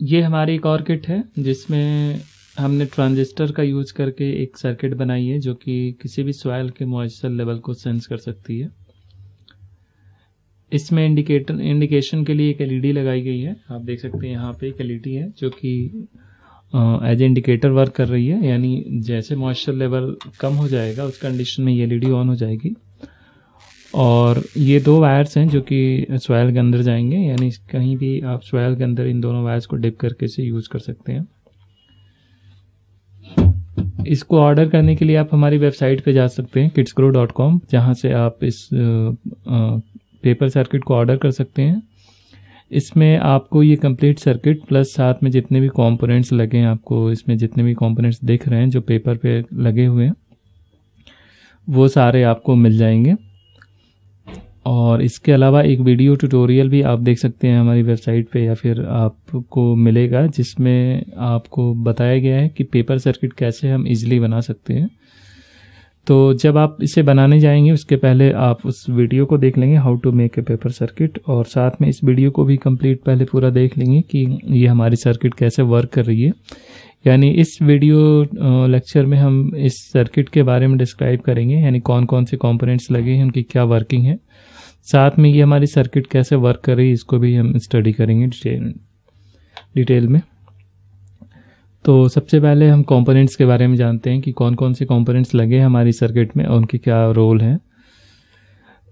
ये हमारी एक और किट है जिसमें हमने ट्रांजिस्टर का यूज करके एक सर्किट बनाई है जो कि किसी भी सॉइल के मॉइस्चर लेवल को सेंस कर सकती है। इसमें इंडिकेशन के लिए एक एलईडी लगाई गई है। आप देख सकते हैं यहाँ पे एक एलईडी है जो कि एज इंडिकेटर वर्क कर रही है, यानी जैसे मॉइस्चर लेवल कम हो जाएगा उस कंडीशन में ये एलईडी ऑन हो जाएगी। और ये दो वायर्स हैं जो कि सॉइल के अंदर जाएंगे, यानी कहीं भी आप सॉइल के अंदर इन दोनों वायर्स को डिप करके इसे यूज़ कर सकते हैं। इसको ऑर्डर करने के लिए आप हमारी वेबसाइट पे जा सकते हैं kidsgrow.com, जहाँ से आप इस पेपर सर्किट को ऑर्डर कर सकते हैं। इसमें आपको ये कंप्लीट सर्किट प्लस साथ में जितने भी कंपोनेंट्स लगे हैं, आपको इसमें जितने भी कंपोनेंट्स दिख रहे हैं जो पेपर पे लगे हुए हैं वो सारे आपको मिल जाएंगे। और इसके अलावा एक वीडियो ट्यूटोरियल भी आप देख सकते हैं हमारी वेबसाइट पे, या फिर आपको मिलेगा जिसमें आपको बताया गया है कि पेपर सर्किट कैसे हम इजीली बना सकते हैं। तो जब आप इसे बनाने जाएंगे उसके पहले आप उस वीडियो को देख लेंगे how to make a paper circuit, और साथ में इस वीडियो को भी कंप्लीट पहले पूरा देख लेंगे कि ये हमारी सर्किट कैसे वर्क कर रही है। यानी इस वीडियो लेक्चर में हम इस सर्किट के बारे में डिस्क्राइब करेंगे, यानी कौन कौन से कंपोनेंट्स लगे हैं, उनकी क्या वर्किंग है, साथ में ये हमारी सर्किट कैसे वर्क कर रही है इसको भी हम स्टडी करेंगे डिटेल में। तो सबसे पहले हम कंपोनेंट्स के बारे में जानते हैं कि कौन कौन से कंपोनेंट्स लगे हैं हमारी सर्किट में और उनकी क्या रोल है।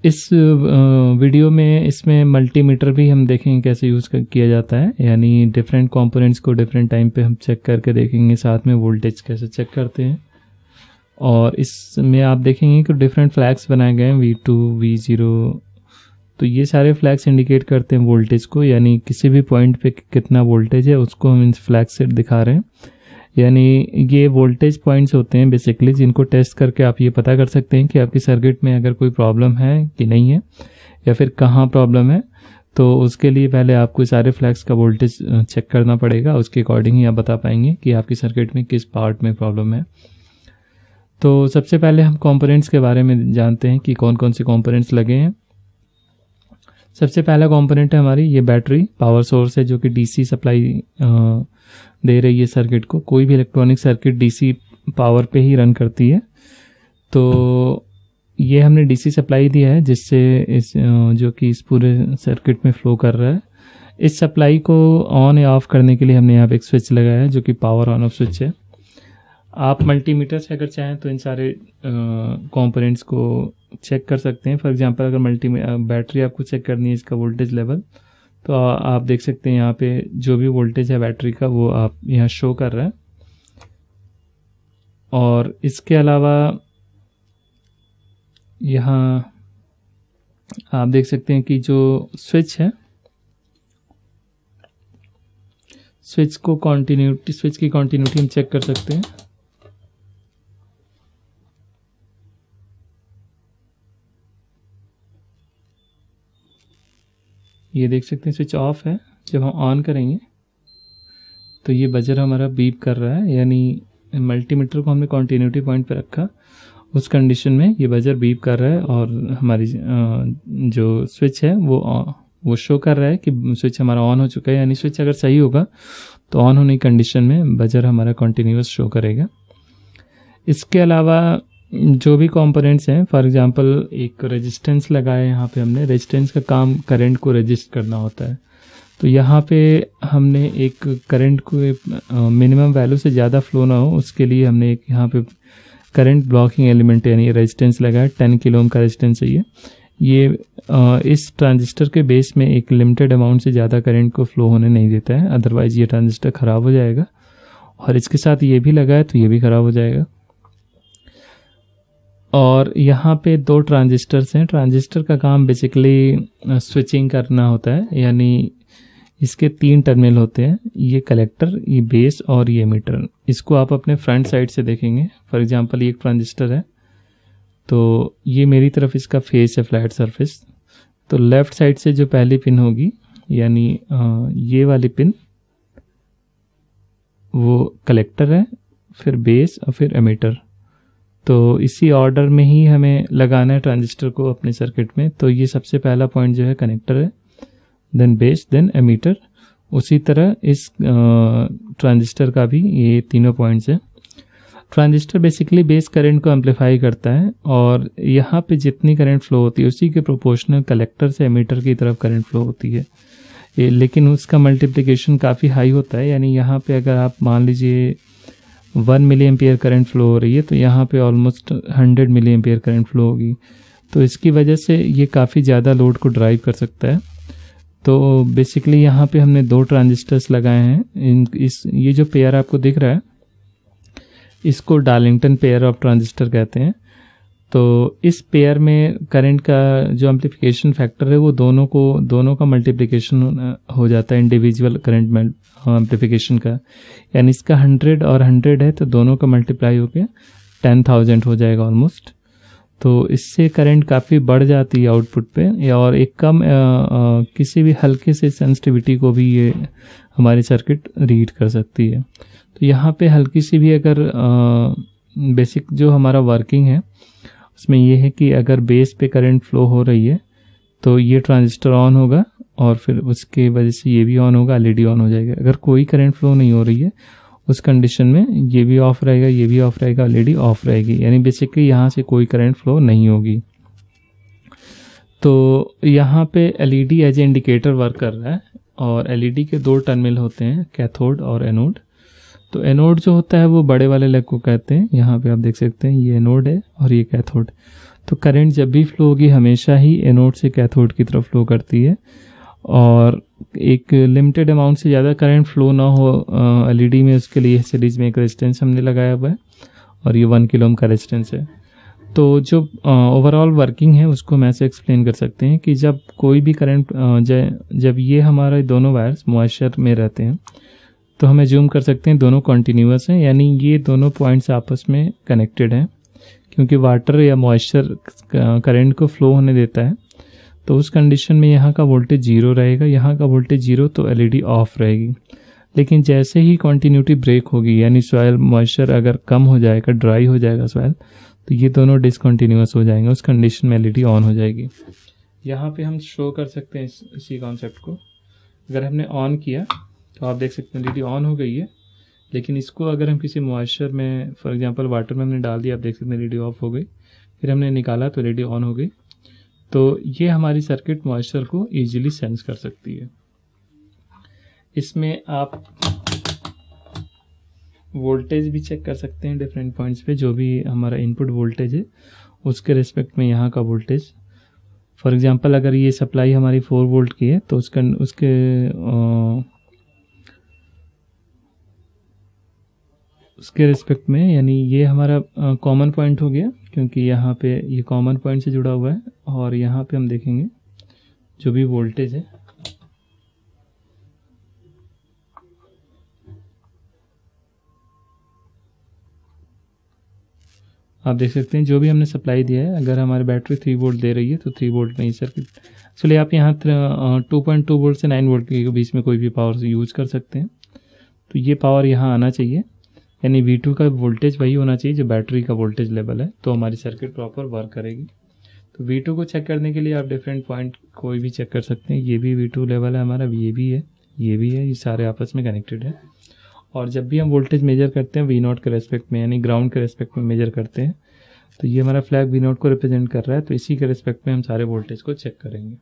इस वीडियो में इसमें मल्टीमीटर भी हम देखेंगे कैसे यूज़ किया जाता है, यानी डिफरेंट कंपोनेंट्स को डिफरेंट टाइम पे हम चेक करके देखेंगे, साथ में वोल्टेज कैसे चेक करते हैं। और इसमें आप देखेंगे कि डिफरेंट फ्लैग्स बनाए गए हैं, V2 V0, तो ये सारे फ्लैग्स इंडिकेट करते हैं वोल्टेज को, यानी किसी भी पॉइंट पे कितना वोल्टेज है उसको हम इन फ्लैग से दिखा रहे हैं। यानी ये वोल्टेज पॉइंट्स होते हैं बेसिकली, जिनको टेस्ट करके आप ये पता कर सकते हैं कि आपकी सर्किट में अगर कोई प्रॉब्लम है कि नहीं है, या फिर कहाँ प्रॉब्लम है। तो उसके लिए पहले आपको सारे फ्लैग्स का वोल्टेज चेक करना पड़ेगा, उसके अकॉर्डिंग ही आप बता पाएंगे कि आपकी सर्किट में किस पार्ट में प्रॉब्लम है। तो सबसे पहले हम कंपोनेंट्स के बारे में जानते हैं कि कौन कौन से कंपोनेंट्स लगे हैं। सबसे पहला कंपोनेंट है हमारी ये बैटरी, पावर सोर्स है जो कि डीसी सप्लाई दे रही है सर्किट को। कोई भी इलेक्ट्रॉनिक सर्किट डीसी पावर पे ही रन करती है, तो ये हमने डीसी सप्लाई दिया है जिससे इस जो कि इस पूरे सर्किट में फ्लो कर रहा है। इस सप्लाई को ऑन या ऑफ करने के लिए हमने यहाँ पे एक स्विच लगाया है जो कि पावर ऑन ऑफ स्विच है। आप मल्टीमीटर से अगर चाहें तो इन सारे कंपोनेंट्स को चेक कर सकते हैं। फॉर एग्जांपल अगर बैटरी आपको चेक करनी है इसका वोल्टेज लेवल, तो आप देख सकते हैं यहाँ पे जो भी वोल्टेज है बैटरी का वो आप यहाँ शो कर रहा है। और इसके अलावा यहाँ आप देख सकते हैं कि जो स्विच है, स्विच की कॉन्टिन्यूटी हम चेक कर सकते हैं। ये देख सकते हैं स्विच ऑफ है। जब हम ऑन करेंगे तो ये बजर हमारा बीप कर रहा है, यानी मल्टीमीटर को हमने कॉन्टिन्यूटी पॉइंट पे रखा, उस कंडीशन में ये बजर बीप कर रहा है और हमारी जो स्विच है वो शो कर रहा है कि स्विच हमारा ऑन हो चुका है। यानी स्विच अगर सही होगा तो ऑन होने की कंडीशन में बजर हमारा कंटिन्यूअस शो करेगा। इसके अलावा जो भी कंपोनेंट्स हैं, फॉर एग्जांपल एक रेजिस्टेंस लगाया है यहाँ पे हमने। रेजिस्टेंस का काम करंट को रजिस्ट करना होता है, तो यहाँ पे हमने एक करंट को मिनिमम वैल्यू से ज़्यादा फ्लो ना हो उसके लिए हमने एक यहाँ पे करंट ब्लॉकिंग एलिमेंट यानी रेजिस्टेंस लगाया। 10 किलो ओम का रेजिस्टेंस है ये इस ट्रांजिस्टर के बेस में एक लिमिटेड अमाउंट से ज़्यादा करंट को फ्लो होने नहीं देता है, अदरवाइज ये ट्रांजिस्टर ख़राब हो जाएगा। और इसके साथ ये भी लगा है तो ये भी ख़राब हो जाएगा। और यहाँ पे दो ट्रांजिस्टर्स हैं। ट्रांजिस्टर का काम बेसिकली स्विचिंग करना होता है, यानी इसके 3 टर्मिनल होते हैं, ये कलेक्टर, ये बेस और ये एमिटर। इसको आप अपने फ्रंट साइड से देखेंगे। फॉर एग्जांपल ये एक ट्रांजिस्टर है, तो ये मेरी तरफ इसका फेस है, फ्लैट सरफेस। तो लेफ़्ट साइड से जो पहली पिन होगी, यानी ये वाली पिन, वो कलेक्टर है, फिर बेस और फिर एमिटर। तो इसी ऑर्डर में ही हमें लगाना है ट्रांजिस्टर को अपने सर्किट में। तो ये सबसे पहला पॉइंट जो है कनेक्टर है, देन बेस, देन एमीटर, उसी तरह इस ट्रांजिस्टर का भी ये तीनों पॉइंट्स है। ट्रांजिस्टर बेसिकली बेस करंट को एम्पलीफाई करता है और यहाँ पे जितनी करंट फ्लो होती है उसी के प्रोपोर्शनल कलेक्टर से एमीटर की तरफ करंट फ्लो होती है। लेकिन उसका मल्टीप्लिकेशन काफ़ी हाई होता है, यानी यहाँ पे अगर आप मान लीजिए 1 मिली एम्पियर करंट फ्लो हो रही है तो यहाँ पे almost 100 milliampere current flow होगी। तो इसकी वजह से ये काफ़ी ज़्यादा लोड को ड्राइव कर सकता है। तो बेसिकली यहाँ पे हमने 2 ट्रांजिस्टर्स लगाए हैं। ये जो पेयर आपको दिख रहा है इसको डार्लिंगटन पेयर ऑफ ट्रांजिस्टर कहते हैं। तो इस पेयर में करंट का जो एम्प्लीफिकेशन फैक्टर है वो दोनों का मल्टीप्लिकेशन हो जाता है इंडिविजुअल करंट एम्प्लीफिकेशन का, यानी इसका 100 और 100 है तो दोनों का मल्टीप्लाई होकर 10,000 हो जाएगा ऑलमोस्ट। तो इससे करंट काफ़ी बढ़ जाती है आउटपुट पे, और एक कम किसी भी हल्के से सेंसिटिविटी को भी ये हमारी सर्किट रीड कर सकती है। तो यहाँ पे हल्की सी भी अगर बेसिक जो हमारा वर्किंग है उसमें ये है कि अगर बेस पे करंट फ्लो हो रही है तो ये ट्रांजिस्टर ऑन होगा और फिर उसके वजह से ये भी ऑन होगा, एलईडी ऑन हो जाएगा। अगर कोई करंट फ्लो नहीं हो रही है उस कंडीशन में ये भी ऑफ रहेगा, ये भी ऑफ रहेगा, एलईडी ऑफ रहेगी, यानी बेसिकली यहाँ से कोई करंट फ्लो नहीं होगी। तो यहाँ पे LED as a indicator work कर रहा है और एलईडी के 2 टर्मिनल होते हैं, कैथोड और एनोड। तो एनोड जो होता है वो बड़े वाले लेग को कहते हैं। यहाँ पे आप देख सकते हैं ये एनोड है और ये कैथोड। तो करंट जब भी फ्लो होगी हमेशा ही एनोड से कैथोड की तरफ फ्लो करती है, और एक लिमिटेड अमाउंट से ज़्यादा करंट फ्लो ना हो एलईडी में, उसके लिए सीरीज में एक रेजिस्टेंस हमने लगाया हुआ है और ये 1 किलो ओम का रेजिस्टेंस है। तो जो ओवरऑल वर्किंग है उसको हम ऐसे एक्सप्लेन कर सकते हैं कि जब कोई भी करंट जब ये हमारे दोनों वायर्स मॉइस्चर में रहते हैं तो हमें जूम कर सकते हैं दोनों कॉन्टिन्यूअस हैं, यानी ये दोनों पॉइंट्स आपस में कनेक्टेड हैं। क्योंकि वाटर या मॉइस्चर करंट को फ्लो होने देता है तो उस कंडीशन में यहाँ का वोल्टेज 0 रहेगा, यहाँ का वोल्टेज 0 तो एलईडी ऑफ रहेगी। लेकिन जैसे ही कॉन्टिन्यूटी ब्रेक होगी, यानी सॉइल मॉइस्चर अगर कम हो जाएगा, ड्राई हो जाएगा सॉइल, तो ये दोनों डिसकंटिन्यूअस हो जाएंगे, उस कंडीशन में एलईडी ऑन हो जाएगी। यहाँ पे हम शो कर सकते हैं इसी कॉन्सेप्ट को। अगर हमने ऑन किया तो आप देख सकते हैं एलईडी ऑन हो गई है, लेकिन इसको अगर हम किसी मॉइस्चर में फॉर एग्जांपल वाटर में हमने डाल दिया, आप देख सकते हैं एलईडी ऑफ हो गई। फिर हमने निकाला तो एलईडी ऑन हो गई। तो ये हमारी सर्किट मॉइस्चर को इजीली सेंस कर सकती है। इसमें आप वोल्टेज भी चेक कर सकते हैं डिफरेंट पॉइंट्स पे, जो भी हमारा इनपुट वोल्टेज है उसके रिस्पेक्ट में यहाँ का वोल्टेज। फॉर एग्जांपल अगर ये सप्लाई हमारी 4 वोल्ट की है तो उसके रिस्पेक्ट में, यानी ये हमारा कॉमन पॉइंट हो गया क्योंकि यहाँ पे ये कॉमन पॉइंट से जुड़ा हुआ है, और यहाँ पे हम देखेंगे जो भी वोल्टेज है आप देख सकते हैं जो भी हमने सप्लाई दिया है। अगर हमारी बैटरी 3 वोल्ट दे रही है तो 3 वोल्ट में ही सर्किट। चलिए आप यहाँ 2.2 वोल्ट से 9 वोल्ट के बीच में कोई भी पावर यूज कर सकते हैं। तो ये पावर यहाँ आना चाहिए, यानी V2 का वोल्टेज वही होना चाहिए जो बैटरी का वोल्टेज लेवल है, तो हमारी सर्किट प्रॉपर वर्क करेगी। तो V2 को चेक करने के लिए आप डिफरेंट पॉइंट कोई भी चेक कर सकते हैं। ये भी V2 लेवल है हमारा, ये भी है, ये भी है, ये सारे आपस में कनेक्टेड है। और जब भी हम वोल्टेज मेजर करते हैं V0 के रेस्पेक्ट में, यानी ग्राउंड के रेस्पेक्ट में मेजर करते हैं, तो ये हमारा फ्लैग V0 को रिप्रेजेंट कर रहा है, तो इसी के रेस्पेक्ट में हम सारे वोल्टेज को चेक करेंगे।